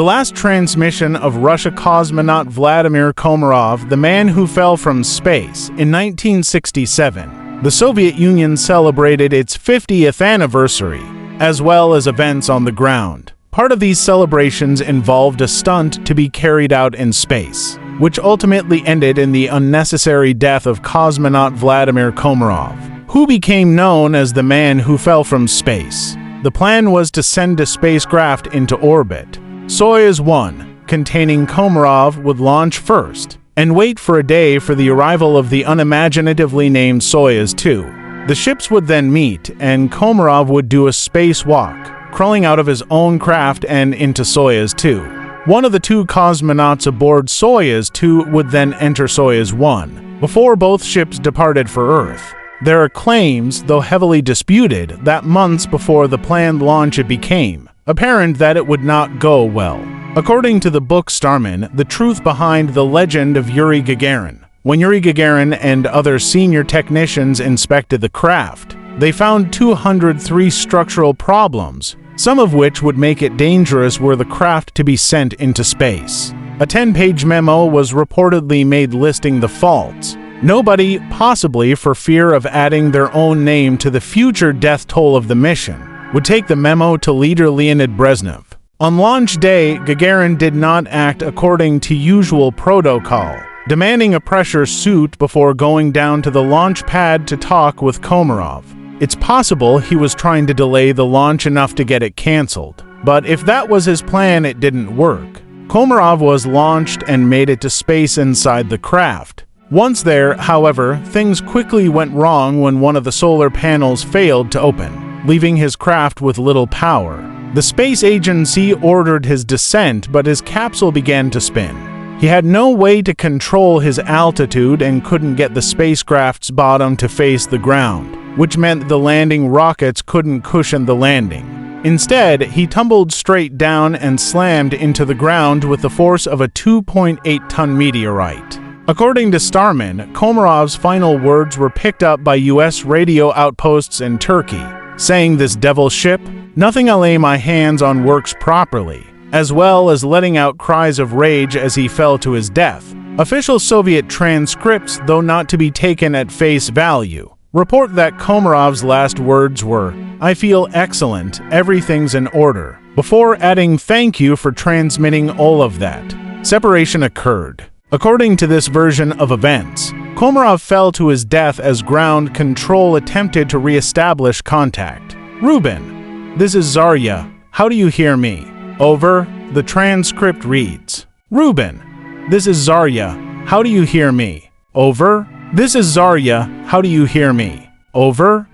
The last transmission of Russia cosmonaut Vladimir Komarov, the man who fell from space, in 1967, the Soviet Union celebrated its 50th anniversary, as well as events on the ground. Part of these celebrations involved a stunt to be carried out in space, which ultimately ended in the unnecessary death of cosmonaut Vladimir Komarov, who became known as the man who fell from space. The plan was to send a spacecraft into orbit. Soyuz 1, containing Komarov, would launch first, and wait for a day for the arrival of the unimaginatively named Soyuz 2. The ships would then meet, and Komarov would do a spacewalk, crawling out of his own craft and into Soyuz 2. One of the two cosmonauts aboard Soyuz 2 would then enter Soyuz 1, before both ships departed for Earth. There are claims, though heavily disputed, that months before the planned launch it became apparent that it would not go well. According to the book Starman, the truth behind the legend of Yuri Gagarin. When Yuri Gagarin and other senior technicians inspected the craft, they found 203 structural problems, some of which would make it dangerous were the craft to be sent into space. A 10-page memo was reportedly made listing the faults. Nobody, possibly for fear of adding their own name to the future death toll of the mission, would take the memo to leader Leonid Brezhnev. On launch day, Gagarin did not act according to usual protocol, demanding a pressure suit before going down to the launch pad to talk with Komarov. It's possible he was trying to delay the launch enough to get it canceled, but if that was his plan, it didn't work. Komarov was launched and made it to space inside the craft. Once there, however, things quickly went wrong when one of the solar panels failed to open, leaving his craft with little power. The space agency ordered his descent, but his capsule began to spin. He had no way to control his altitude and couldn't get the spacecraft's bottom to face the ground, which meant the landing rockets couldn't cushion the landing. Instead, he tumbled straight down and slammed into the ground with the force of a 2.8-ton meteorite. According to Starman, Komarov's final words were picked up by U.S. radio outposts in Turkey, saying this devil ship, nothing I lay my hands on works properly, as well as letting out cries of rage as he fell to his death. Official Soviet transcripts, though not to be taken at face value, report that Komarov's last words were, "I feel excellent, everything's in order," before adding thank you for transmitting all of that. Separation occurred. According to this version of events, Komarov fell to his death as ground control attempted to re-establish contact. Ruben, this is Zarya. How do you hear me? Over. The transcript reads, Ruben, this is Zarya. How do you hear me? Over. This is Zarya. How do you hear me? Over.